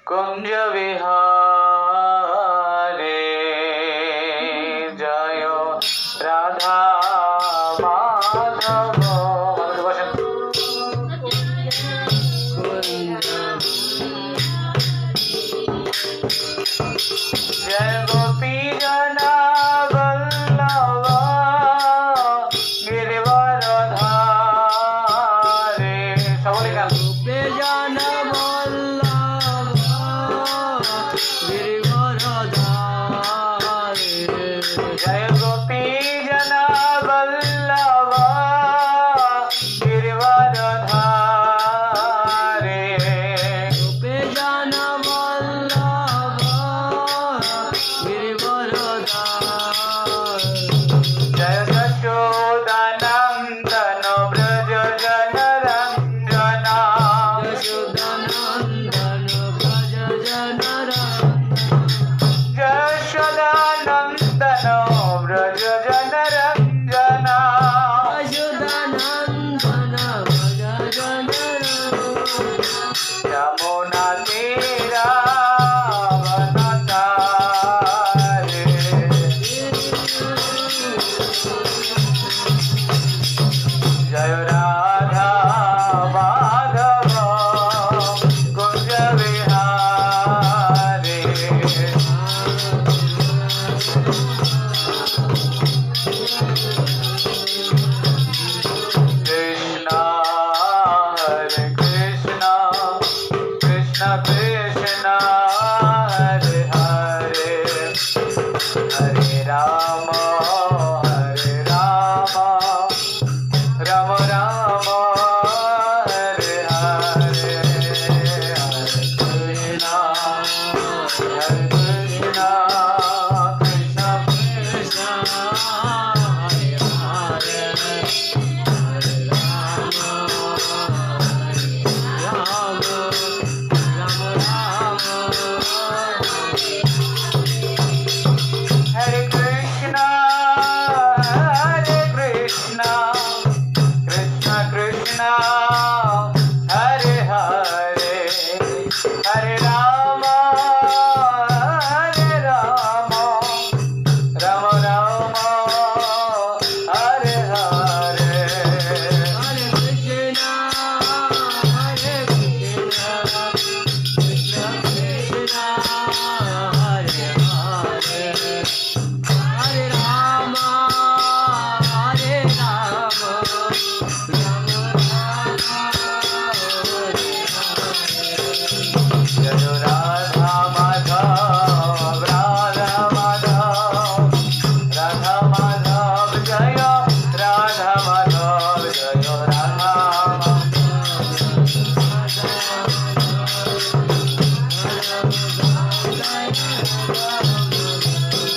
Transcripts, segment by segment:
कुंज विहारे जय राधा माधव। जय गोपी जना वल्लभ गिरिवर धारे। সকলে গান। গোপী जना वल्लभ गिरिवर धारे। जय गोपी जना वल्लभ गिरिवर धारे। गोपी जना वल्लभ गिरिवर धारे। जय यशोदानंदन ब्रज जन रंजना। यशोदानंदन ब्रज जन रंजना। यशोदानंदन ब्रज जन रंजना। यशोदानंदन ब्रज जन रंजना। यमुना तीरा वनचारे। जय राधा माधव कुंज विहारे। कृष्णा हरे कृष्णा कृष्ण कृष्णा हरे हरे। हरे राम राम राम हरे हरे। हरे कृष्णा कृष्ण कृष्ण हरे हरे। हरे राम राम राम हरे कृष्णा कृष्ण कृष्ण हरे हरे। हरे राम राम राम हरे हरे। हरे कृष्णा कृष्ण कृष्ण हरे हरे। हरे राम जय राधा माधव राधा माधव राधा माधव जय राधा माधव जय राधा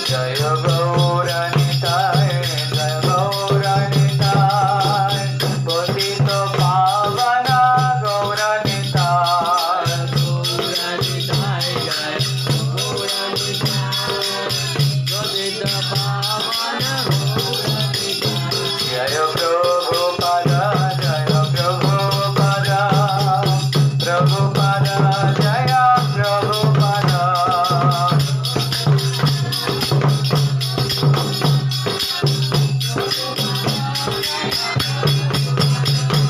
जय गौरनिताय जय गौरनिताय पतित पावन गौरनिताय। गौरनिताय जय गौरनिताय पतित पावन गौरनिताय। जय प्रभुपद जय प्रभुपद प्रभुपद जय प्रभुपद।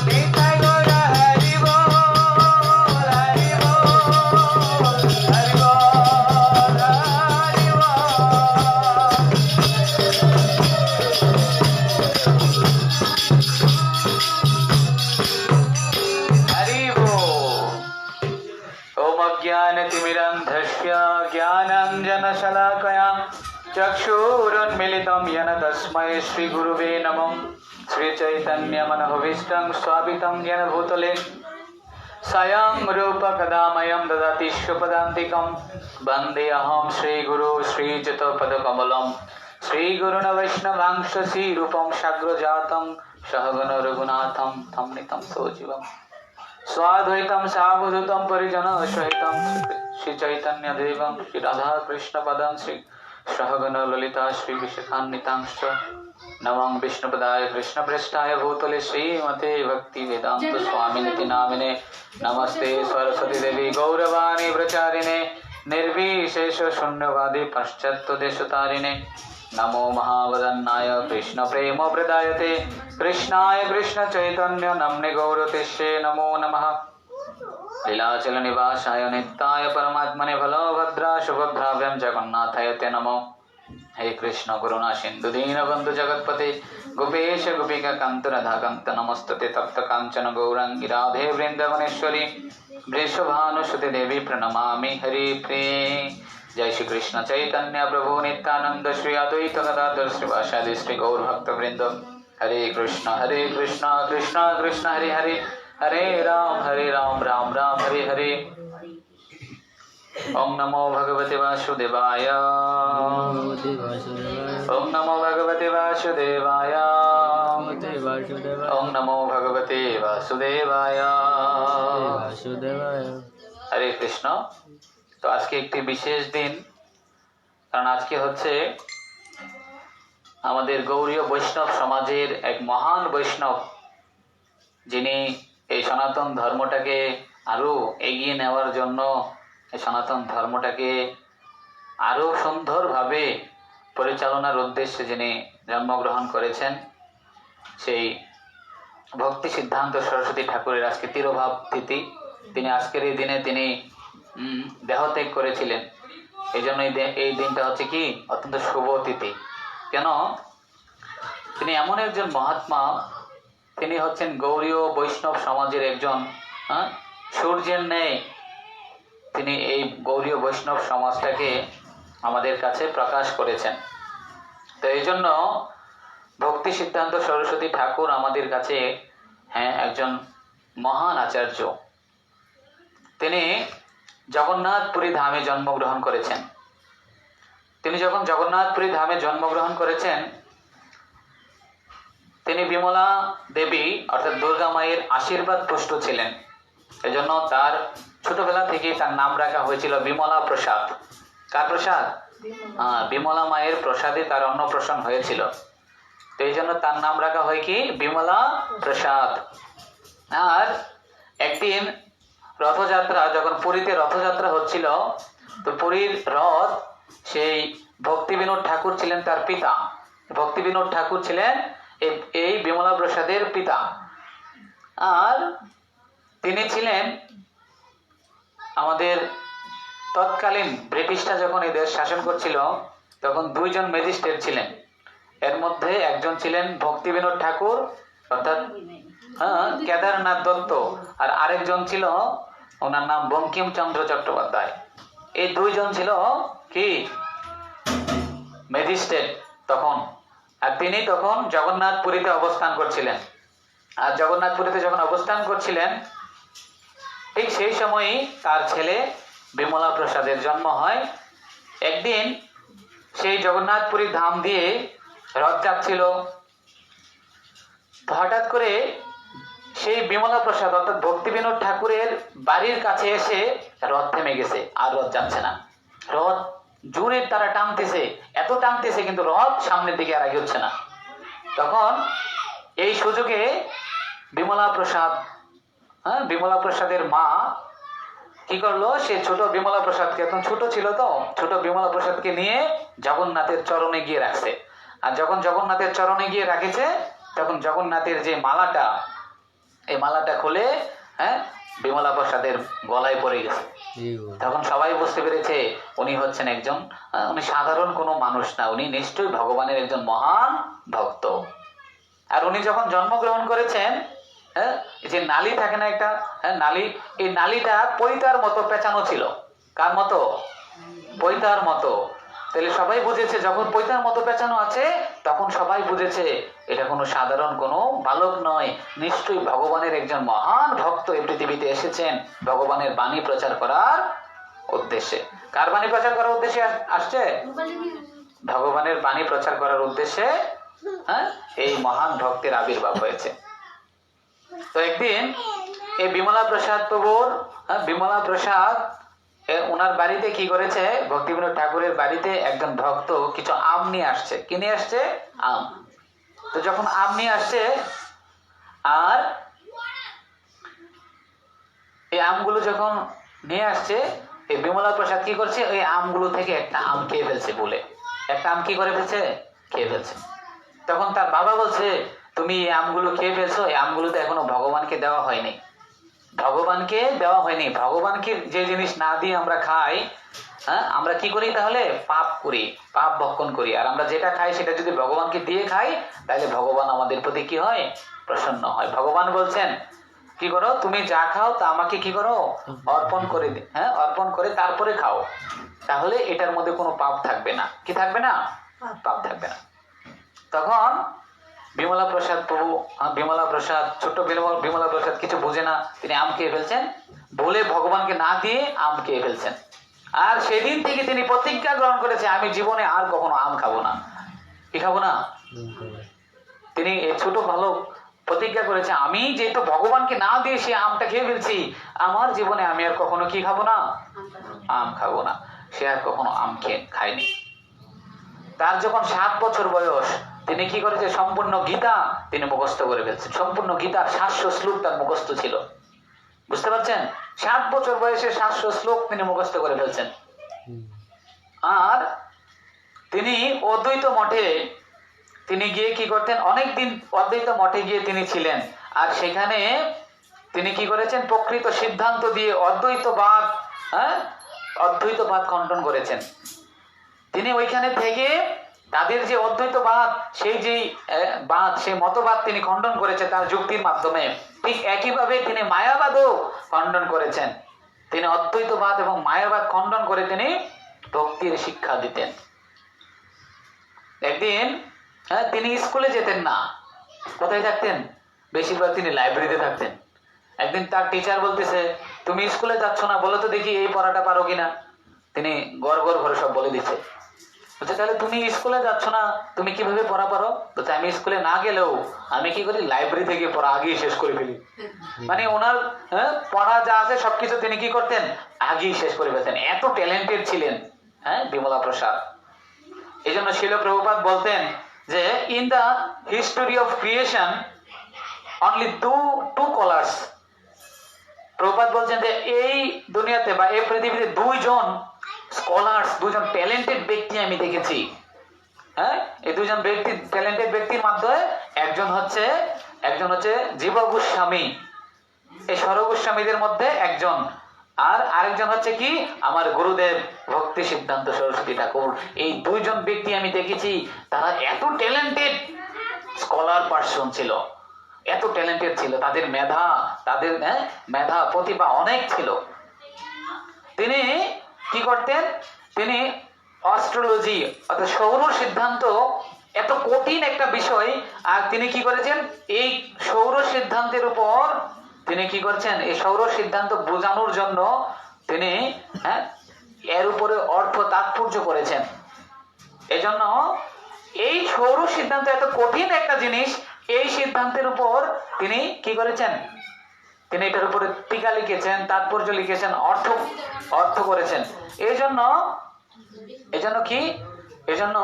निताय गौर हरि बोल हरि बोल हरि बोल हरि बोल। हरि बोल। ओम अज्ञानतिमिरन्धस्य ज्ञानाञ्जनशलाकया चक्षुरुन्मीलितं येन तस्मै श्रीगुरुवे नमः। श्रीचैतन्यमनोभीष्टं स्वापितं येन भूतले स्वयं रूप कदा मह्यं ददाति स्वपदान्तिकं। वन्देऽहं श्रीगुरु श्रीयुतपदकमलं श्रीगुरुन् वैष्णवांश श्रीरूपं साग्रजातं सहगण रघुनाथं तं नितं सजीवम्। स्वाद्वैतं सावधूतं परिजनसहितं श्रीचैतन्यदेवं श्रीराधाकृष्णपदं श्री सहगण ललिता श्री विशाखान्वितांश्च नमं विष्णुपदाय कृष्णप्रेष्ठाय भूतले श्रीमते भक्ति वेदांत स्वामिनिति नामिने नमस्ते सरस्वती देवी गौरवाणी प्रचारिणे निर्विशेष शून्यवादी पश्चात्देशतारिणे नमो महावदन्नाय कृष्ण प्रेम प्रदायते कृष्णाय कृष्ण चैतन्य नम्ने गौरतेश्वे नमो नमः लीलाचल निवासाय नित्याय परमात्मने बलभद्रा सुभद्राभ्यां जगन्नाथाय ते नमो हे कृष्ण करुणा सिंधु दीनबंधु जगत्पते गोपेश गोपिका कांत राधा कांत नमस्तते तप्त कांचन गौरांगी राधे वृंदावनेश्वरी वृषभानुसुते देवी प्रणमामि हरि प्रिये जय श्री कृष्ण चैतन्य प्रभु नित्यानंद श्री अद्वैत गदाधर श्रीवासादि श्री गौर भक्त वृंद हरे कृष्ण कृष्ण कृष्ण हरे हरे हरे राम राम राम हरे हरे ओम नमो भगवते वासुदेवाय ओम नमो भगवते वासुदेवाय ओम नमो भगवते वासुदेवाय हरे कृष्ण। तो आज के एक विशेष दिन कारण आज के হচ্ছে আমাদের গৌড়ীয় বৈষ্ণব সমাজের এক মহান বৈষ্ণব যিনি এই সনাতন ধর্মটাকে আরো এগিয়ে নেওয়ার জন্য এই সনাতন ধর্মটাকে আরো সুন্দরভাবে পরিচালনার উদ্দেশ্যে যিনি জন্মগ্রহণ করেছেন সেই ভক্তি সিদ্ধান্ত সরস্বতী ঠাকুরের আজকে তিরোভাব তিথি। তিনি আজকের এই দিনে তিনি দেহত্যাগ করেছিলেন, এই জন্য এই দিনটা হচ্ছে কি অত্যন্ত শুভ তিথি। কেন? তিনি এমন একজন মহাত্মা, তিনি হচ্ছেন গৌড়ীয় বৈষ্ণব সমাজের একজন সূর্যের ন্যায় তিনি এই গৌড়ীয় বৈষ্ণব সমাজটাকে আমাদের কাছে প্রকাশ করেছেন। তো এই জন্য ভক্তি সিদ্ধান্ত সরস্বতী ঠাকুর আমাদের কাছে একজন মহান আচার্য। তিনি জগন্নাথপুরী ধামে জন্মগ্রহণ করেছেন। তিনি যখন জগন্নাথপুরী ধামে জন্মগ্রহণ করেছেন তিনি বিমলা দেবী অর্থাৎ দুর্গা মায়ের আশীর্বাদ পুষ্ট ছিলেন। এজন্য তার ছোটবেলা থেকেই তার নাম রাখা হয়েছিল বিমলা প্রসাদ। কার প্রসাদ? বিমলা মায়ের প্রসাদে তার অন্নপ্রাশন হয়েছিল, তো এই জন্য তার নাম রাখা হয় কি বিমলা প্রসাদ। আর একদিন রথযাত্রা, যখন পুরীতে রথযাত্রা হচ্ছিল, তো পুরীর রথ সেই ভক্তিবিনোদ ঠাকুর ছিলেন তার পিতা। ভক্তিবিনোদ ঠাকুর ছিলেন এই বিমলা প্রসাদের পিতা। আর তিনি ছিলেন আমাদের তৎকালীন ব্রিটিশরা যখন এই দেশ শাসন করছিল তখন দুইজন ম্যাজিস্ট্রেট ছিলেন। এর মধ্যে একজন ছিলেন ভক্তিবিনোদ ঠাকুর অর্থাৎ কেদারনাথ দত্ত, আর আরেকজন ছিল ওনার নাম বঙ্কিমচন্দ্র চট্টোপাধ্যায়। এই দুইজন ছিল কি ম্যাজিস্ট্রেট তখন। আর তিনি তখন জগন্নাথপুরীতে অবস্থান করছিলেন। আর জগন্নাথপুরীতে যখন অবস্থান করছিলেন ঠিক সেই সময়ই তার ছেলে বিমলা প্রসাদের জন্ম হয়। একদিন সেই জগন্নাথপুরী ধাম দিয়ে রথ যাচ্ছিল, হঠাৎ করে সেই বিমলা প্রসাদ অর্থাৎ ভক্তিবিনোদ ঠাকুরের বাড়ির কাছে এসে রথ থেমে গেছে, আর রথ যাচ্ছে না। রথ জোরে তারা টানতেছে, এত টানতেছে কিন্তু রথ সামনের দিকে আর আগে হচ্ছে না। তখন এই সুযোগে বিমলা প্রসাদের মা কি করলো, সে ছোট বিমলা প্রসাদকে, এখন ছোট ছিল তো, ছোট বিমলা প্রসাদকে নিয়ে জগন্নাথের চরণে গিয়ে রাখছে। আর যখন জগন্নাথের চরণে গিয়ে রাখেছে তখন জগন্নাথের যে মালাটা, এই মালাটা খুলে বিমলা প্রসাদের গলায় পড়ে গেছে। তখন সবাই বুঝতে পেরেছে উনি হচ্ছেন একজন, উনি সাধারণ কোনো মানুষ না, উনি নিশ্চয়ই ভগবানের একজন মহান ভক্ত। আর উনি যখন জন্মগ্রহণ করেছেন, যে নালী থাকে না একটা নালী, এই নালীটা পৈতার মতো পেঁচানো ছিল। কার মতো? পৈতার মতো। তাহলে সবাই বুঝেছে যখন পৈতার মতো পেঁচানো আছে তখন সবাই বুঝেছে এটা কোনো সাধারণ কোনো বালক নয়, নিশ্চয়ই ভগবানের একজন মহান ভক্ত এই পৃথিবীতে এসেছেন ভগবানের বাণী প্রচার করার উদ্দেশ্যে। কার বাণী প্রচার করার উদ্দেশ্যে আসছে? ভগবানের বাণী প্রচার করার উদ্দেশ্যে এই মহান ভক্তের আবির্ভাব হয়েছে। তো একদিন এই বিমলা প্রসাদ প্রভুর বিমলা প্রসাদ ওনার বাড়িতে কি করেছে, ভক্তিবিনোদ ঠাকুরের বাড়িতে একজন ভক্ত কিছু আম নিয়ে আসছে। কি নিয়ে আসছে? আম। তো যখন আম নিয়ে আসছে, আর এই আমগুলো যখন নিয়ে আসছে, এই বিমলা প্রসাদ কি করছে, ওই আমগুলো থেকে একটা আম খেয়ে ফেলছে। বলে একটা আম কি করে ফেলছে? খেয়ে ফেলছে। তখন তার বাবা বলছে, তুমি এই আমগুলো খেয়ে ফেলছো, এই আমগুলো তো এখনো ভগবানকে দেওয়া হয়নি। ভগবানকে দেওয়া হয়নি। ভগবানকে যে জিনিস না দিয়ে আমরা খাই, হ্যাঁ, আমরা কি করি তাহলে? পাপ করি, পাপ ভক্ষণ করি। আর আমরা যেটা খাই সেটা যদি ভগবানকে দিয়ে খাই, তাহলে ভগবান আমাদের প্রতি কি হয়? প্রসন্ন হয়। ভগবান বলছেন কি করো, তুমি যা খাও তা আমাকে কি করো? অর্পণ করে দে, হ্যাঁ, অর্পণ করে তারপরে খাও। তাহলে এটার মধ্যে কোনো পাপ থাকবে না। কি থাকবে না? পাপ থাকবে না। তখন বিমলা প্রসাদ প্রভু, বিমলা প্রসাদ, ছোট্ট বিমলা প্রসাদ কিছু বোঝে না, তিনি আম খেয়ে ফেলছেন। বলে ভগবানকে না দিয়ে আম খেয়ে ফেলছেন। আর সেদিন থেকে তিনি প্রতিজ্ঞা গ্রহণ করেছে, আমি জীবনে আর কখনো আম খাবো না। কি খাবো না? তিনি এই ছোট বালক প্রতিজ্ঞা করেছে, আমি যেহেতু ভগবানকে না দিয়ে সে আমটা খেয়ে ফেলছি, আমার জীবনে আমি আর কখনো কি খাবো না? আম খাবো না। সে আর কখনো আম খায়নি। তার যখন 7 বছর বয়স, তিনি কি করেছে, সম্পূর্ণ গীতা তিনি মুখস্থ করে ফেলছেন। সম্পূর্ণ গীতার 700 শ্লোক তার মুখস্থ ছিল। বুঝতে পারছেন? 7 বছর বয়সে 700 শ্লোক তিনি মুখস্থ করে ফেলছেন। আর তিনি অদ্বৈত মঠে তিনি গিয়ে কি করতেন, অনেকদিন অদ্বৈত মঠে গিয়ে তিনি ছিলেন। আর সেখানে তিনি কি করেছেন, প্রকৃত সিদ্ধান্ত দিয়ে অদ্বৈতবাদ, হ্যাঁ, অদ্বৈতবাদ খণ্ডন করেছেন। তিনি ওইখানে থেকে তাদের যে অদ্বৈতবাদ, সেই যে বাদ, সেই মতবাদ তিনি খণ্ডন করেছেন তার যুক্তির মাধ্যমে। ঠিক একইভাবে তিনি মায়াবাদও খণ্ডন করেছেন। তিনি অদ্বৈতবাদ এবং মায়াবাদ খণ্ডন করে তিনি ভক্তির শিক্ষা দিতেন। একদিন তিনি স্কুলে যেতেন না। কোথায় থাকতেন? বেশিরভাগ তিনি লাইব্রেরিতে থাকতেন। একদিন তার টিচার বলতেছে, তুমি স্কুলে যাচ্ছ না, বলো তো দেখি এই পড়াটা পারো কিনা। তিনি গড় ভরে সব বলে দিচ্ছে। বলছে, তাহলে তুমি স্কুলে যাচ্ছ না, তুমি কিভাবে পড়া পারো? বলছে, আমি স্কুলে না গেলেও আমি কি করি, লাইব্রেরি থেকে পড়া আগেই শেষ করে ফেলি। মানে ওনার পড়া যা আছে সবকিছু তিনি কি করতেন, আগেই শেষ করে ফেলতেন। এত ট্যালেন্টেড ছিলেন বিমলা প্রসাদ। এই জন্য শিল প্রভুপাদ বলতেন যে, in the history of creation only two callers. Prabhupada বলছেন যে এই দুনিয়াতে বা এই পৃথিবীতে দুইজন স্কলার্স, দুজন ট্যালেন্টেড ব্যক্তি আমি দেখেছি। হ্যাঁ, এই দুজন ব্যক্তি, ট্যালেন্টেড ব্যক্তির মাধ্যমে একজন হচ্ছে জীব গোস্বামী, এই সর গোস্বামীদের মধ্যে একজন। আর আরেকজন হচ্ছে কি, আমার গুরুদেব ভক্তি সিদ্ধান্ত সরস্বতী ঠাকুর। এই দুইজন ব্যক্তি আমি দেখেছি, তারা এত ট্যালেন্টেড স্কলার পার্সন ছিল, এত ট্যালেন্টেড ছিল, তাদের মেধা প্রতিভা অনেক ছিল। তিনি কি করতেন, তিনি অ্যাস্ট্রোলজি অর্থাৎ সৌর সিদ্ধান্ত, এত কঠিন একটা বিষয়, আর তিনি কি করেছেন, এই সৌর সিদ্ধান্তের উপর তিনি কি করছেন, এই সৌর সিদ্ধান্ত বোঝানোর জন্য তিনি এর উপরে অর্থ তাৎপর্য করেছেন। এজন্য এই সৌর সিদ্ধান্ত এত কঠিন একটা জিনিস, এই সিদ্ধান্তের উপর তিনি কি করেছেন, তিনি এটার উপরে টিকা লিখেছেন, তাৎপর্য লিখেছেন, অর্থ করেছেন। এজন্য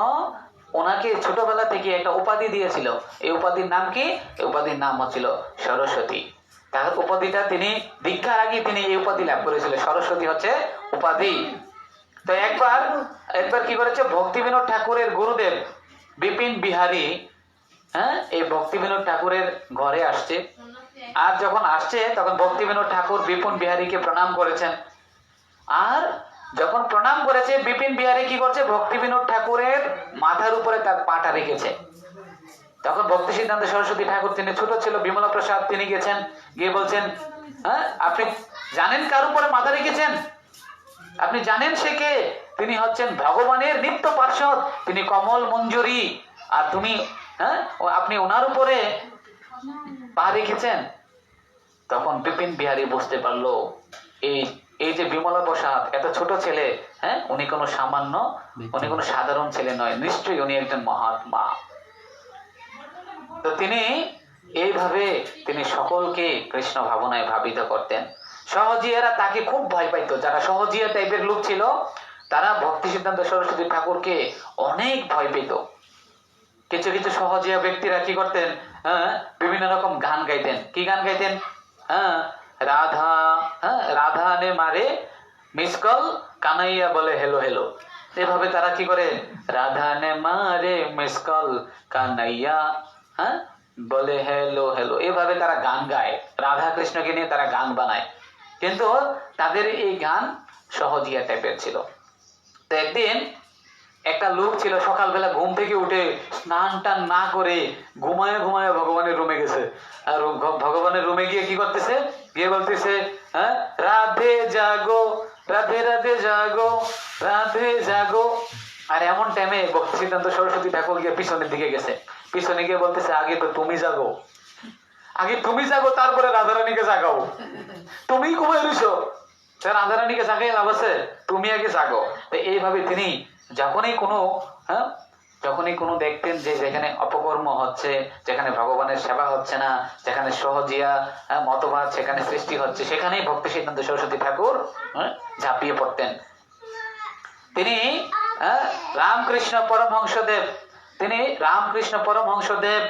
ওনাকে ছোটবেলা থেকে একটা উপাধি দিয়েছিল। এই উপাধির নাম কি? এই উপাধির নাম হচ্ছিল সরস্বতী। তার উপাধিটা তিনি দীক্ষার আগে তিনি এই উপাধি লাভ করেছিল, সরস্বতী হচ্ছে উপাধি। তো একবার কি করেছে, ভক্তিবিনোদ ঠাকুরের গুরুদেব বিপিন বিহারী এই ভক্তিবিনোদ ঠাকুরের ঘরে আসছে। আর যখন আসছে তখন ভক্তিবিনোদ ঠাকুর বিপিন বিহারীকে প্রণাম করেছেন। আর যখন প্রণাম করেছে, বিপিন বিহারী কি করছে, ভক্তিবিনোদ ঠাকুরের মাথার উপরে তার পাটা রেখেছে। তখন ভক্তি সিদ্ধান্ত সরস্বতী ঠাকুর, তিনি ছোট ছিল, বিমলা প্রসাদ, তিনি গেছেন, গিয়ে বলছেন, আপনি জানেন কার উপরে মাথা রেখেছেন? আপনি জানেন সে কে? তিনি হচ্ছেন ভগবানের নিত্য পার্ষদ, তিনি কমল মঞ্জুরি। আর তুমি আপনি ওনার উপরে পা রেখেছেন। তখন বিপিন বিহারী বুঝতে পারলো, এই যে বিমলা প্রসাদ এত ছোট ছেলে, উনি কোনো সাধারণ ছেলে নয়, নিশ্চয়ই উনি একজন মহাত্মা। তো তিনি এইভাবে তিনি সকলকে কৃষ্ণ ভাবনায় ভাবিত করতেন, সহজিয়ারা তাকে খুব ভয় পাইতো। যারা সহজিয়া টাইপের লোক ছিল তারা ভক্তি সিদ্ধান্ত সরস্বতী ঠাকুরকে অনেক ভয় পেত। কিছু কিছু সহজিয়া ব্যক্তিরা কি করতেন, বিভিন্ন রকম গান গাইতেন। কি গান গাইতেন? রাধা, রাধা নে মারে মিসকল, কানাইয়া বলে হেলো হেলো। এভাবে তারা কি করে, রাধা নে মারে মিসকল, কানাইয়া বলে হেলো হেলো, এভাবে তারা গান গায়। রাধা কৃষ্ণকে নিয়ে তারা গান বানায়, কিন্তু তাদের এই গান সহজিয়া টাইপের ছিল। তো একদিন একটা লোক ছিল সকালবেলা ঘুম থেকে উঠে স্নান টান না করে ঘুমায় ঘুমায় ভগবানের রুমে গেছে। আর ভগবানের রুমে গিয়ে কি করতেছে, গিয়ে বলতেছে, রাধে জাগো, রাধে রাধে জাগো, রাধে জাগো। আর এমন টাইমে ভক্তি সিদ্ধান্ত সরস্বতী ঠাকুর গিয়ে পিছনের দিকে গেছে। পিছনে গিয়ে বলতেছে, আগে তো তুমি জাগো, আগে তুমি জাগো, তারপরে রাধারানীকে জাগাও। তুমি ঘুমাই রইছো, রাধারানীকে জাগাই লাভ আছে? তুমি আগে জাগো। তো এইভাবে তিনি যখনই কোনো দেখতেন যে যেখানে অপকর্ম হচ্ছে, যেখানে ভগবানের সেবা হচ্ছে না, যেখানে সহজিয়া মতবাদ সেখানে সৃষ্টি হচ্ছে, সেখানেই ভক্তি সিদ্ধান্ত সরস্বতী ঠাকুর ঝাঁপিয়ে পড়তেন। তিনি রামকৃষ্ণ পরমহংসদেব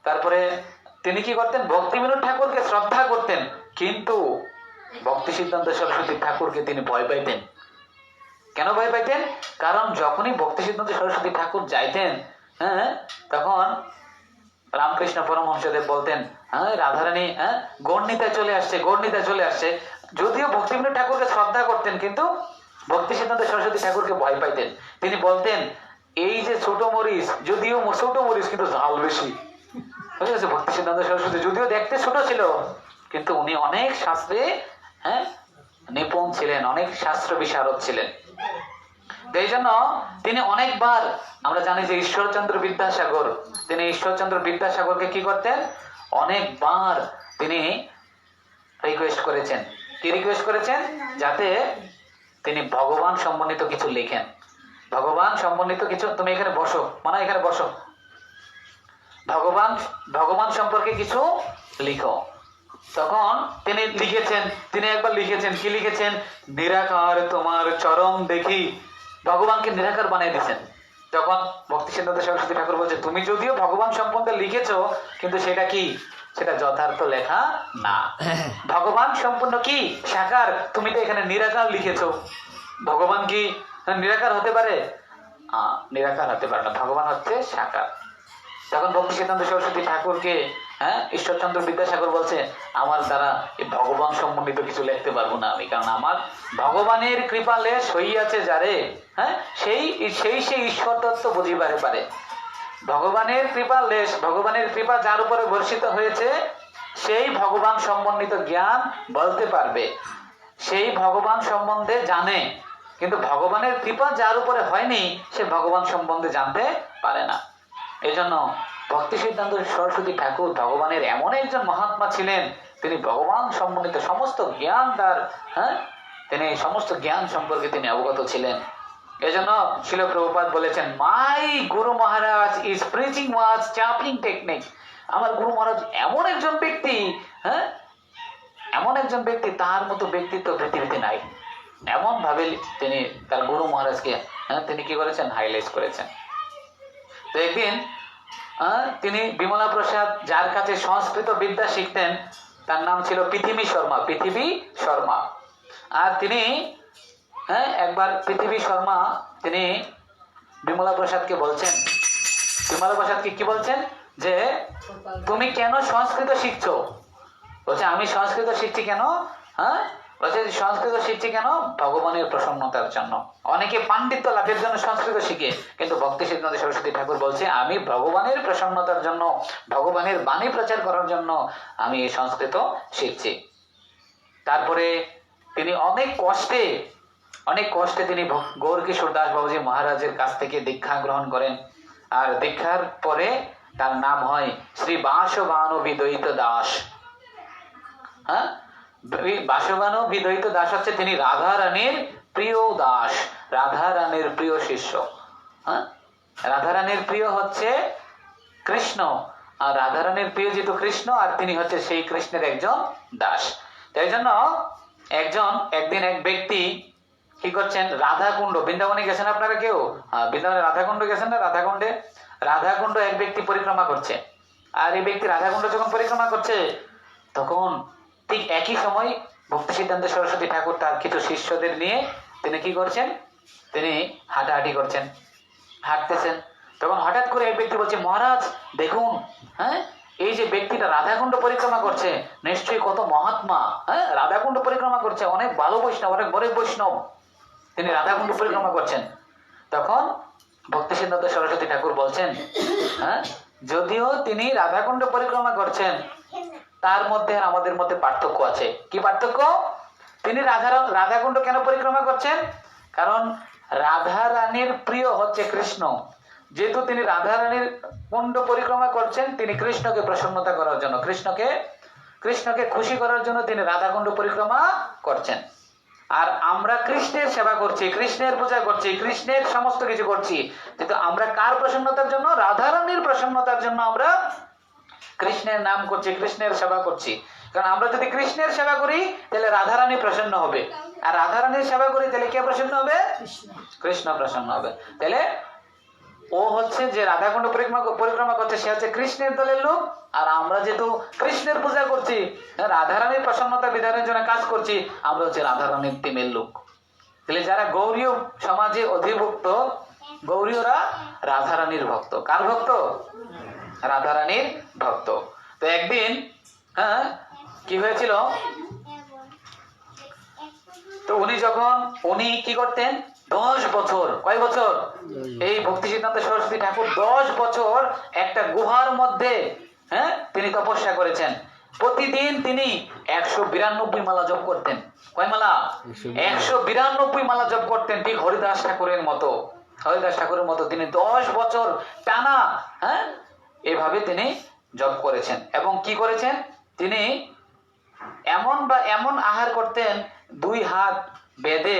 তারপরে তিনি কি করতেন, ভক্তি বিনোদ ঠাকুরকে শ্রদ্ধা করতেন, কিন্তু ভক্তি সিদ্ধান্ত সরস্বতী ঠাকুরকে তিনি ভয় পাইতেন। কেন ভয় পাইতেন? কারণ যখনই ভক্তি সিদ্ধান্ত সরস্বতী ঠাকুর যাইতেন, তখন রামকৃষ্ণ পরমহংসদেব বলতেন, রাধারানী গৌরনীতায় চলে আসছে, গৌরনীতায় চলে আসছে। যদিও ভক্তি বিনোদ ঠাকুরকে শ্রদ্ধা করতেন, কিন্তু ভক্তি সিদ্ধান্ত সরস্বতী ঠাকুরকে ভয় পাইতেন। তিনি বলতেন, এই যে ছোট মরিচ, যদিও ছোট মরিচ কিন্তু ঝাল বেশি। ভক্তি সিদ্ধান্ত সরস্বতী যদিও দেখতে ছোট ছিল, কিন্তু উনি অনেক শাস্ত্রে নিপুণ ছিলেন, অনেক শাস্ত্র বিশারদ ছিলেন। এই জন্য তিনি অনেকবার, আমরা জানি যে ঈশ্বরচন্দ্র বিদ্যাসাগরকে কি করতেন, অনেকবার তিনি রিকোয়েস্ট করেছেন। কি রিকোয়েস্ট করেছেন? যাতে তিনি ভগবান সম্বন্ধিত কিছু লেখেন। ভগবান সম্বন্ধিত কিছু, তুমি এখানে বসো, মানে এখানে বসো, ভগবান সম্পর্কে কিছু লিখো। তখন তিনি একবার লিখেছেন, কি লিখেছেন, নিরাকার তোমার চরম দেখি। ভগবানকে নিরাকার বানিয়ে দিয়েছেন। যখন ভক্তি সিদ্ধান্ত সরস্বতী ঠাকুর বলছে, তুমি যদিও ভগবান সম্বন্ধে লিখেছো, কিন্তু সেটা কি, সেটা যথার্থ লেখা না। ভগবান সম্পূর্ণ কি সাকার, তুমি তো এখানে নিরাকার লিখেছো। ভগবান কি নিরাকার হতে পারে? নিরাকার হতে পারে না, ভগবান হচ্ছে সাকার। তখন ভক্তি সিদ্ধান্ত সরস্বতী ঠাকুরকে ঈশ্বরচন্দ্র বিদ্যাসাগর বলছে, আমার দ্বারা এই ভগবান সম্বন্ধিত কিছু লিখতে পারবো না আমি, কারণ আমার ভগবানের কৃপা লেশ হইয়াছে যারে, সেই ঈশ্বর তত্ত্ব বুঝিবারে পারে। ভগবানের কৃপা লেশ, ভগবানের কৃপা যার উপরে বর্ষিত হয়েছে, সেই ভগবান সম্বন্ধিত জ্ঞান বলতে পারবে, সেই ভগবান সম্বন্ধে জানে। কিন্তু ভগবানের কৃপা যার উপরে হয়নি, সে ভগবান সম্বন্ধে জানতে পারে না। এই জন্য ভক্তি সিদ্ধান্ত সরস্বতী ঠাকুর ভগবানের এমন একজন মহাত্মা ছিলেন, তিনি ভগবান সম্বন্ধিত সমস্ত জ্ঞান তিনি সমস্ত জ্ঞান সম্পর্কে তিনি অবগত ছিলেন। এই জন্য শিল প্রভুপাদ বলেছেন, মাই গুরু মহারাজ ইজ প্রিচিং ওয়াজ চ্যাপলিং টেকনিক। আমার গুরু মহারাজ এমন একজন ব্যক্তি, তার মতো ব্যক্তিত্ব পৃথিবীতে নাই। এমন ভাবে তিনি তার গুরু মহারাজকে তিনি কি করেছেন, হাইলাইট করেছেন। তো একদিন তিনি বিমলা প্রসাদ, যার কাছে সংস্কৃত বিদ্যা শিখতেন, তার নাম ছিল পৃথিবী শর্মা। আর তিনি একবার পৃথিবী শর্মা তিনি বিমলা প্রসাদকে কি বলছেন যে, তুমি কেন সংস্কৃত শিখছো? বলছে, আমি সংস্কৃত শিখছি কেন? সংস্কৃত শিখছি কেন? ভগবানের প্রসন্নতার জন্য। অনেকে পাণ্ডিত্য লাভের জন্য সংস্কৃত শিখে, কিন্তু ভক্তি সিদ্ধান্ত সরস্বতী ঠাকুর বলছে, আমি ভগবানের প্রসন্নতার জন্য, ভগবানের বাণী প্রচার করার জন্য আমি এই সংস্কৃত শিখছি। তারপরে তিনি অনেক কষ্টে তিনি গৌরকিশোর দাস বাবুজি মহারাজের কাছ থেকে দীক্ষা গ্রহণ করেন। আর দীক্ষার পরে তার নাম হয় শ্রী বাসবানু বিদ্বৈত দাস। বাসবানু বিদ্বৈত দাস হচ্ছে তিনি রাধারানীর প্রিয় দাস, রাধারানীর প্রিয় শিষ্য। রাধারানীর প্রিয় হচ্ছে কৃষ্ণ, আর রাধারানীর প্রিয় যেহেতু কৃষ্ণ, আর তিনি হচ্ছে সেই কৃষ্ণের একজন দাস। তাই জন্য একদিন এক ব্যক্তি কি করছেন, রাধাকুণ্ড, বৃন্দাবনে গেছেন আপনারা কেউ? বৃন্দাবনে রাধাকুণ্ড গেছেন না? রাধাকুণ্ড এক ব্যক্তি পরিক্রমা করছে। আর এই ব্যক্তি রাধাকুণ্ড যখন পরিক্রমা করছে, তখন ঠিক একই সময় ভক্তি সিদ্ধান্ত সরস্বতী ঠাকুর তার কিছু শিষ্যদের নিয়ে তিনি কি করছেন, তিনি হাঁটাহাঁটি করছেন, হাঁটতেছেন। তখন হঠাৎ করে এক ব্যক্তি বলছে, মহারাজ দেখুন, হ্যাঁ এই যে ব্যক্তিটা রাধাকুণ্ড পরিক্রমা করছে, নিশ্চয়ই কত মহাত্মা, হ্যাঁ রাধাকুণ্ড পরিক্রমা করছে, অনেক ভালো বৈষ্ণব, অনেক বড় বৈষ্ণব, তিনি রাধাকুণ্ড পরিক্রমা করছেন। তখন ভক্তি সিদ্ধান্ত সরস্বতী ঠাকুর বলছেন, হ্যাঁ যদিও তিনি রাধাকুণ্ড পরিক্রমা করছেন, তার মধ্যে আর আমাদের মধ্যে পার্থক্য আছে। কি পার্থক্য? তিনি রাধাকুণ্ড কেন পরিক্রমা করছেন? কারণ রাধা রানীর প্রিয় হচ্ছে কৃষ্ণ। যেহেতু তিনি রাধা রানীর কুণ্ড পরিক্রমা করছেন, তিনি কৃষ্ণকে প্রসন্নতা করার জন্য, কৃষ্ণকে খুশি করার জন্য তিনি রাধাকুণ্ড পরিক্রমা করছেন। আর আমরা কৃষ্ণের সেবা করছি, কৃষ্ণের পূজা করছি, কৃষ্ণের সমস্ত কিছু করছি, কিন্তু আমরা কার প্রসন্নতার জন্য? রাধা রানীর প্রসন্নতার জন্য আমরা কৃষ্ণের নাম করছি, কৃষ্ণের সেবা করছি। কারণ আমরা যদি কৃষ্ণের সেবা করি তাহলে রাধা রানী প্রসন্ন হবে, আর রাধা রানীর সেবা করি তাহলে কে প্রসন্ন হবে? কৃষ্ণ প্রসন্ন হবে। তাহলে ও হচ্ছে যে রাধাকুণ্ড পরিক্রমা করছে, সে হচ্ছে কৃষ্ণের দলের লোক, আর আমরা যেহেতু কৃষ্ণের পূজা করছি, রাধা রানীর প্রসন্নতা বিধানের জন্য কাজ করছি, আমরা হচ্ছে রাধা রানীর টিমের লোক। তাহলে যারা গৌরীয় সমাজে অধিভুক্ত, গৌরীয়রা রাধা রানীর ভক্ত। কার ভক্ত? রাধা রানীর ভক্ত। তো একদিন কি হয়েছিল, তো উনি কি করতেন, 10 বছর, কয় বছর? এই ভক্তি সিদ্ধান্ত সরস্বতী ঠাকুর 10 বছর একটা গুহার মধ্যে তিনি তপস্যা করেছেন। প্রতিদিন তিনি 192 মালা জপ করতেন। কয় মালা? 192 মালা জপ করতেন, ঠিক হরিদাস ঠাকুরের মতো তিনি 10 বছর টানা এভাবে তিনি জপ করেছেন। এবং কি করেছেন, তিনি এমন আহার করতেন, 2 হাত বেঁধে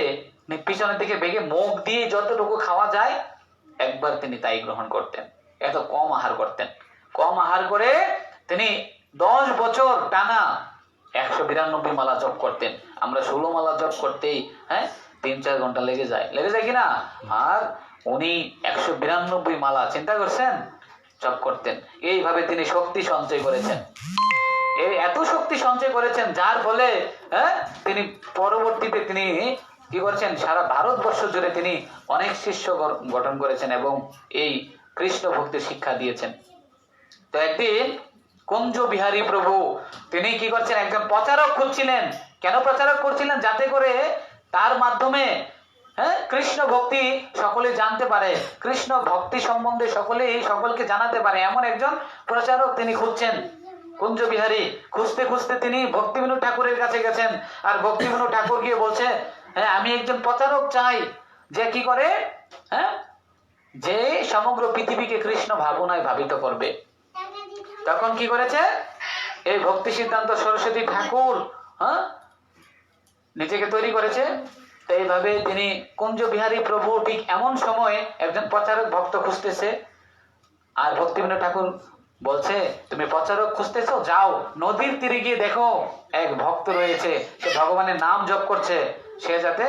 পিছনের দিকে বেগে মুখ দিয়ে যতটুকু খাওয়া যায় একবার তিনি তাই গ্রহণ করতেন। এত কম আহার করতেন। কম আহার করে তিনি 10 বছর টানা 192 মালা জপ করতেন। আমরা 16 মালা জপ করতেই 3-4 ঘন্টা লেগে যায় কিনা? আর উনি 192 মালা, চিন্তা করছেন, জপ করতেন। এইভাবে তিনি শক্তি সঞ্চয় করেছেন, এত শক্তি সঞ্চয় করেছেন, যার ফলে তিনি পরবর্তীতে তিনি কি করেছেন, সারা ভারতবর্ষ জুড়ে তিনি অনেক শিষ্য গঠন করেছেন এবং এই কৃষ্ণ ভক্তির শিক্ষা দিয়েছেন। তো একদিন কুঞ্জ বিহারী প্রভু তিনি কি করছেন, একজন প্রচারক খুঁজছিলেন। কেন প্রচারক করছিলেন? যাতে করে তার মাধ্যমে কৃষ্ণ ভক্তি সকলে জানতে পারে, কৃষ্ণ ভক্তি সম্বন্ধে সকলকে জানাতে পারে, এমন একজন প্রচারক তিনি খুঁজছেন। কুঞ্জ বিহারী খুঁজতে খুঁজতে তিনি ভক্তিবিনোদ ঠাকুরের কাছে গেছেন। আর ভক্তিবিনোদ ঠাকুর গিয়ে বলছে, আমি একজন প্রচারক চাই, যে কি করে, যে সমগ্র পৃথিবীকে কৃষ্ণ ভাবনায় ভাবিত করবে। তখন কি করেছে, এই ভক্তি সিদ্ধান্ত সরস্বতী ঠাকুর নিজেকে তৈরি করেছে। তো এইভাবে তিনি কুঞ্জ বিহারী প্রভু ঠিক এমন সময় একজন প্রচারক ভক্ত খুঁজতেছে। আর ভক্তিবিনোদ ঠাকুর বলছে, তুমি প্রচারক খুঁজতেছো, যাও নদীর তীরে গিয়ে দেখো এক ভক্ত রয়েছে, সে ভগবানের নাম জপ করছে, সে যাতে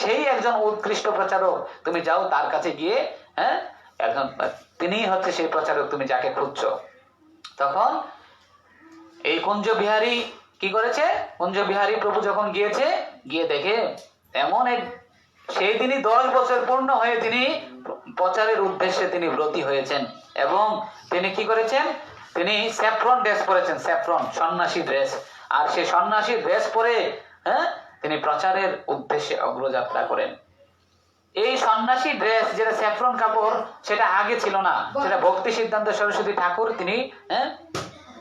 সেই একজন উৎকৃষ্ট প্রচারক, তুমি যাও তার কাছে গিয়ে তিনি হচ্ছে সেই প্রচারক, তুমি যাকে খুঁজছো। তখন এই কুঞ্জ বিহারী কি করেছে, কুঞ্জ বিহারী প্রভু যখন গিয়ে দেখে এমন সেই দিনই 10 বছর পূর্ণ হয়ে তিনি প্রচারের উদ্দেশ্যে তিনি ব্রতী হয়েছেন। এবং তিনি কি করেছেন, তিনি স্যাফরন ড্রেস পরেছেন, স্যাফরন সন্ন্যাসী ড্রেস। আর সেই সন্ন্যাসী ড্রেস পরে তিনি প্রচারের উদ্দেশ্যে অগ্রযাত্রা করেন। এই সন্ন্যাসী ড্রেস, যেটা স্যাফরন কাপড়, সেটা আগে ছিল না, সেটা ভক্তি সিদ্ধান্ত সরস্বতী ঠাকুর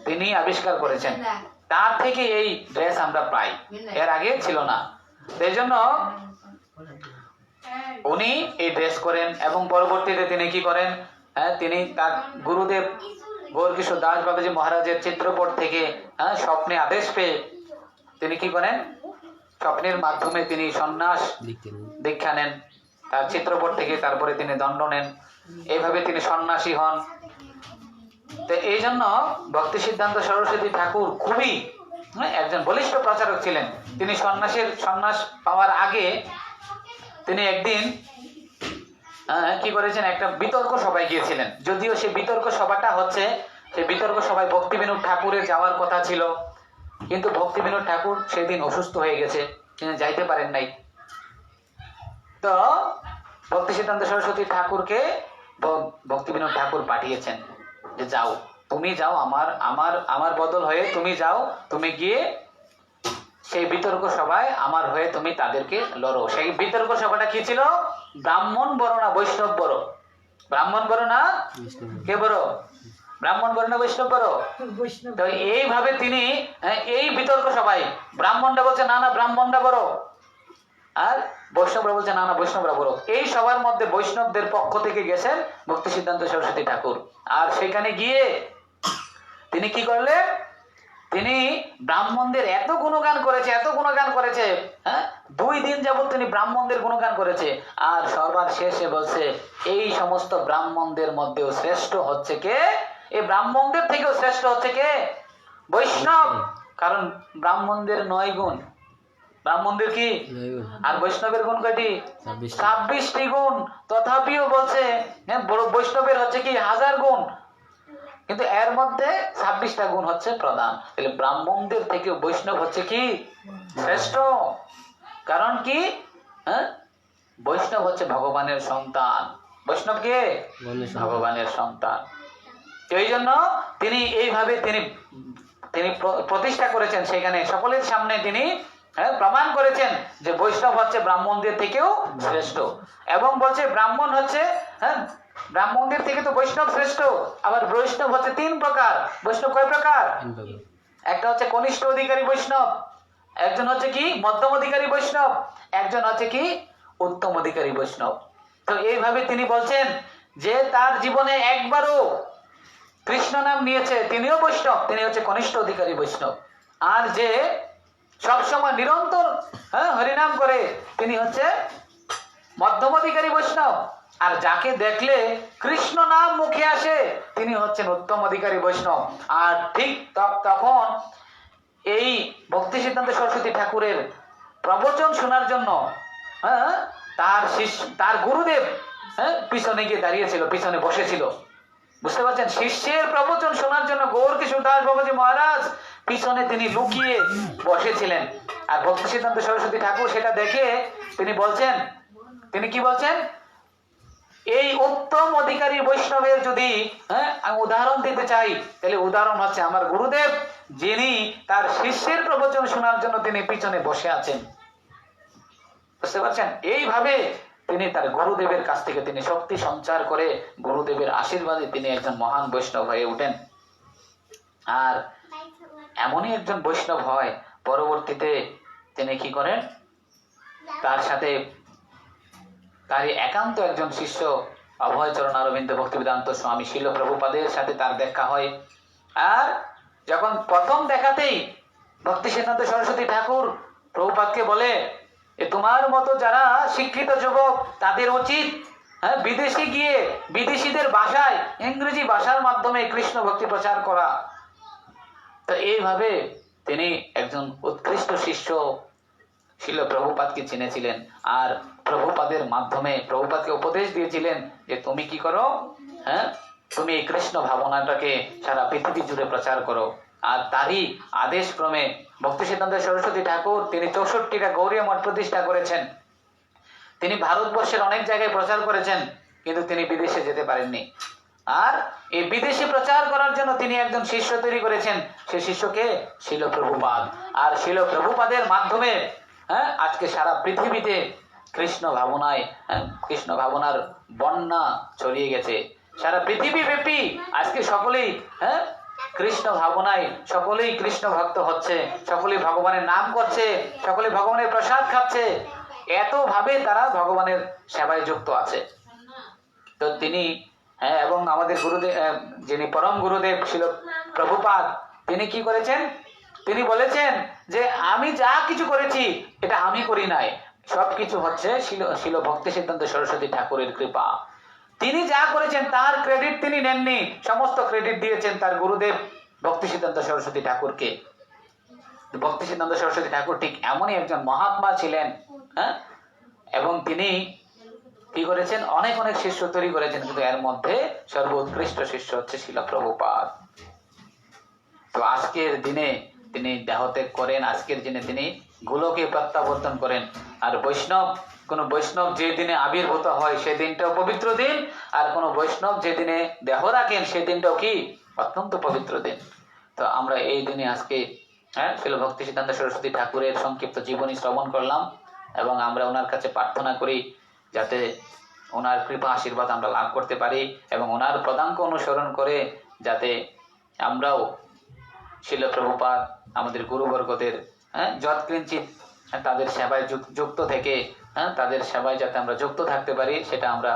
তিনি আবিষ্কার করেছেন। তার থেকে এই ড্রেস আমরা পাই, এর আগে ছিল না। সেই জন্য উনি এই ড্রেস করেন এবং পরবর্তীতে তিনি কি করেন, তিনি তার গুরুদেব গৌরকিশোর দাস বাবাজি মহারাজের চিত্রপট থেকে স্বপ্নে আদেশ পেয়ে তিনি কি করেন, স্বপ্নের মাধ্যমে তিনি সন্ন্যাস দীক্ষা নেন তার চিত্রপট থেকে। তারপরে তিনি দণ্ড নেন, এইভাবে তিনি সন্ন্যাসী হন। তো এই জন্য ভক্তি সিদ্ধান্ত সরস্বতী ঠাকুর খুবই একজন বলিষ্ঠ প্রচারক ছিলেন। তিনি সন্ন্যাস পাওয়ার আগে তিনি একদিন কি করেছেন, একটা বিতর্ক সভায় গিয়েছিলেন। যদিও সেই বিতর্ক সভাটা হচ্ছে, সেই বিতর্ক সভায় ভক্তিবিনোদ ঠাকুরের যাওয়ার কথা ছিল, কিন্তু ভক্তিবিনোদ ঠাকুর সেদিন অসুস্থ হয়ে গেছে, তিনি যাইতে পারেন নাই। তো ভক্তি সিদ্ধান্ত সরস্বতী ঠাকুরকে ভক্তিবিনোদ ঠাকুর পাঠিয়েছেন যে যাও, তুমি যাও, আমার বদল হয়ে তুমি যাও, তুমি গিয়ে সেই বিতর্ক সভায় আমার হয়ে তুমি তাদেরকে লড়ো। সেই বিতর্ক সভাটা কি ছিল? ব্রাহ্মণ বড় না বৈষ্ণব বড়? ব্রাহ্মণ বড় না কে বড়? ব্রাহ্মণ বড় না বৈষ্ণব বড়? তো এইভাবে তিনি এই বিতর্ক সভায় ব্রাহ্মণরা বলছে না না ব্রাহ্মণরা বড়, আর বৈষ্ণবরা বলছে না না বৈষ্ণবরা বড়। এই সবার মধ্যে বৈষ্ণবদের পক্ষ থেকে গেছেন ভক্তি সিদ্ধান্ত সরস্বতী ঠাকুর। আর সেখানে গিয়ে তিনি কি করলেন? তিনি ব্রাহ্মণদের এত গুণগান করেছে, হ্যাঁ, 2 দিন যাবত তিনি ব্রাহ্মণদের গুণগান করেছে। আর সবার শেষে বলছে এই সমস্ত ব্রাহ্মণদের মধ্যেও শ্রেষ্ঠ হচ্ছে কে? এই ব্রাহ্মণদের থেকেও শ্রেষ্ঠ হচ্ছে কে? বৈষ্ণব। কারণ ব্রাহ্মণদের 9 গুণ, ব্রাহ্মণদের কি, আর বৈষ্ণবের গুণ কয়টি? 26টি গুণ। তথাপিও বলছে বৈষ্ণবের হচ্ছে কি 1000 গুণ, কিন্তু এর মধ্যে 26টা গুণ হচ্ছে প্রধান। তাহলে ব্রাহ্মণদের থেকে বৈষ্ণব হচ্ছে কি শ্রেষ্ঠ। কারণ কি? বৈষ্ণব হচ্ছে ভগবানের সন্তান। বৈষ্ণব কে? ভগবানের সন্তান। এই জন্য তিনি এইভাবে তিনি প্রতিষ্ঠা করেছেন, সেখানে সকলের সামনে তিনি প্রমাণ করেছেন যে বৈষ্ণব হচ্ছে ব্রাহ্মণদের থেকেও শ্রেষ্ঠ। এবং বলছে ব্রাহ্মণ হচ্ছে, ব্রাহ্মণদের থেকে তো বৈষ্ণব শ্রেষ্ঠ। আবার বৈষ্ণব হচ্ছে 3 প্রকার। বৈষ্ণব কয় প্রকার? একটা হচ্ছে কনিষ্ঠ অধিকারী বৈষ্ণব, একজন হচ্ছে কি মধ্যম অধিকারী বৈষ্ণব, একজন হচ্ছে কি উত্তম অধিকারী বৈষ্ণব। তো এইভাবে তিনি বলছেন যে তার জীবনে একবারও কৃষ্ণ নাম নিয়েছে তিনিও বৈষ্ণব, তিনি হচ্ছে কনিষ্ঠ অধিকারী বৈষ্ণব। আর যে সবসময় নিরন্তর হরিনাম করে তিনি হচ্ছে মধ্যম অধিকারী বৈষ্ণব। আর যাকে দেখলে কৃষ্ণ নাম মুখে আসে তিনি হচ্ছেন উত্তম অধিকারী বৈষ্ণব। আর ঠিক তখন এই ভক্তি সিদ্ধান্ত সরস্বতী ঠাকুরের প্রবচন শোনার জন্য তার গুরুদেব পিছনে গিয়ে দাঁড়িয়েছিল, পিছনে বসেছিল। বুঝতে পারছেন? শিষ্যের প্রবচন শোনার জন্য গৌরকিশোর দাস বাবাজি মহারাজ পিছনে তিনি লুকিয়ে বসেছিলেন। আর ভক্তি সিদ্ধান্ত সরস্বতী ঠাকুর সেটা দেখে তিনি বলছেন, তিনি কি বলছেন? এই উত্তম অধিকারী বৈষ্ণবের যদি আমি উদাহরণ দিতে চাই, তাহলে উদাহরণ হচ্ছে আমার গুরুদেব, যিনি তার শিষ্যের প্রবচন শোনার জন্য তিনি পিছনে বসে আছেন। বুঝতে পারছেন? এইভাবে তিনি তার গুরুদেবের কাছ থেকে তিনি শক্তি সঞ্চার করে গুরুদেবের আশীর্বাদে তিনি একজন মহান বৈষ্ণব হয়ে ওঠেন। আর এমনই একজন বৈষ্ণব হয়, পরবর্তীতে তিনি কি করেন? তার সাথে তারই একান্ত একজন শিষ্য অভয়চরণ অরবিন্দ ভক্তিবেদান্ত স্বামী শিল প্রভুপাদের সাথে তার দেখা হয়। আর যখন প্রথম দেখাতেই ভক্তি সিদ্ধান্ত সরস্বতী ঠাকুর প্রভুপাদকে বলে, তোমার মতো যারা শিক্ষিত যুবক তাদের উচিত বিদেশে গিয়ে বিদেশিদের ভাষায়, ইংরেজি ভাষার মাধ্যমে কৃষ্ণ ভক্তি প্রচার করা। তো এইভাবে তিনি একজন উৎকৃষ্ট শিষ্য শিল প্রভুপাদকে চিনেছিলেন। আর প্রভুপাদের মাধ্যমে প্রভুপাদকে উপদেশ দিয়েছিলেন যে তুমি কি করো, তুমি এই কৃষ্ণ ভাবনাটাকে সারা পৃথিবী জুড়ে প্রচার করো। আর তারই আদেশ ক্রমে ভক্তি সিদ্ধান্ত সরস্বতী ঠাকুর তিনি 64টা গৌড়ীয় মঠ প্রতিষ্ঠা করেছেন। তিনি ভারতবর্ষের অনেক জায়গায় প্রচার করেছেন, কিন্তু তিনি বিদেশে যেতে পারেননি। আর এই বিদেশে প্রচার করার জন্য তিনি একজন শিষ্য তৈরি করেছেন। সেই শিষ্যকে শিল প্রভুপাদ। আর শিল প্রভুপাদের মাধ্যমে আজকে সারা পৃথিবীতে কৃষ্ণ ভাবনায়, কৃষ্ণ ভাবনার বন্যা ছড়িয়ে গেছে সারা পৃথিবী ব্যাপী। আজকে সকলেই কৃষ্ণ ভাবনায়, সকলেই কৃষ্ণ ভক্ত হচ্ছে, সকলেই ভগবানের নাম করছে, সকলেই ভগবানের প্রসাদ খাচ্ছে। এত ভাবে তারা ভগবানের সেবায় যুক্ত আছে। তো তিনি এবং আমাদের গুরুদেব, যিনি পরম গুরুদেব শিল প্রভুপাদ, তিনি কি করেছেন? তিনি বলেছেন যে আমি যা কিছু করেছি এটা আমি করি নাই, সবকিছু হচ্ছে শিল ভক্তি সিদ্ধান্ত সরস্বতী ঠাকুরের কৃপা। তিনি যা করেছেন তার ক্রেডিট তিনি নেননি, সমস্ত ক্রেডিট দিয়েছেন তার গুরুদেব ভক্তি সিদ্ধান্ত সরস্বতী ঠাকুরকে। ভক্তি সিদ্ধান্ত সরস্বতী ঠাকুর ঠিক এমনই একজন মহাত্মা ছিলেন। হ্যাঁ, এবং তিনি কি করেছেন, অনেক অনেক শিষ্য তৈরি করেছেন, কিন্তু এর মধ্যে সর্বোৎকৃষ্ট শিষ্য হচ্ছে শিল প্রভুপাদ। তো আজকের দিনে তিনি দেহত্যাগ করেন, আজকের দিনে তিনি গোলকে প্রত্যাবর্তন করেন। আর বৈষ্ণব, কোন বৈষ্ণব যে দিনে আবির্ভূত হয় সে দিনটাও পবিত্র দিন, আর কোন বৈষ্ণব যে দিনে দেহ রাখেন সে দিনটাও কি অত্যন্ত পবিত্র দিন। তো আমরা এই দিনে আজকে শিল ভক্তি সিদ্ধান্ত সরস্বতী ঠাকুরের সংক্ষিপ্ত জীবনী শ্রবণ করলাম, এবং আমরা ওনার কাছে প্রার্থনা করি যাতে ওনার কৃপা আশীর্বাদ আমরা লাভ করতে পারি, এবং ওনার পদাঙ্ক অনুসরণ করে যাতে আমরাও শিল প্রভুপাদ আমাদের গুরুবর্গদের যৎকিঞ্চিত তাদের সেবায় যুক্ত থেকে তাদের সেবায় যাতে আমরা যুক্ত থাকতে পারি, সেটা আমরা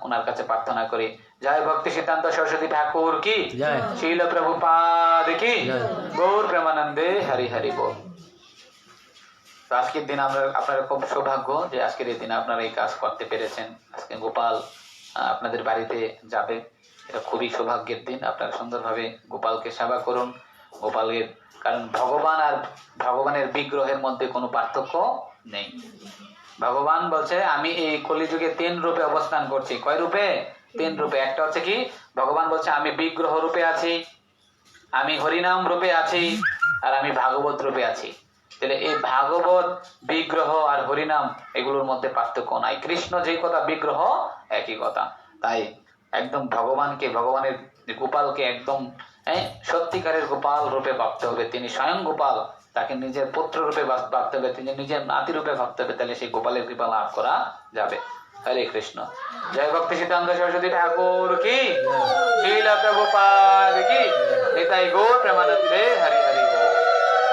ওনার কাছে প্রার্থনা করি। জয় ভক্তি সিদ্ধান্ত সরস্বতী ঠাকুর কি, শিল প্রভুপাদ কি, গৌর প্রেমানন্দে হরি হরি বল। তো আজকের দিন আমরা, আপনারা খুব সৌভাগ্য যে আজকের এই দিনে আপনারা এই কাজ করতে পেরেছেন। আজকে গোপাল আপনাদের বাড়িতে যাবে, এটা খুবই সৌভাগ্যের দিন। আপনারা সুন্দরভাবে গোপালকে সেবা করুন। গোপালের, কারণ ভগবান আর ভগবানের বিগ্রহের মধ্যে কোনো পার্থক্য নেই। ভগবান বলছে আমি এই কলিযুগে 3 রূপে অবস্থান করছি। কয় রূপে? 3 রূপে। একটা হচ্ছে কি, ভগবান বলছে আমি বিগ্রহ রূপে আছি, আমি হরিনাম রূপে আছি, আর আমি ভাগবত রূপে আছি। তাহলে এই ভাগবত, বিগ্রহ আর হরিনাম এগুলোর মধ্যে পার্থক্য নাই। কৃষ্ণ যে কথা, বিগ্রহ একই কথা। তাই একদম ভগবানকে, ভগবানের গোপালকে একদম সত্যিকারের গোপাল রূপে ভাবতে হবে। তিনি স্বয়ং গোপাল, তাকে নিজের পুত্র রূপে ভাবতে হবে, তিনি নিজের নাতি রূপে ভাবতে হবে, তাহলে সেই গোপালের কৃপা লাভ করা যাবে। হরে কৃষ্ণ। জয় ভক্তি সিদ্ধান্ত সরস্বতী ঠাকুর কি, শিল প্রভুপাদ কি, নিতাই গৌর প্রেমানন্দে হরি হরি।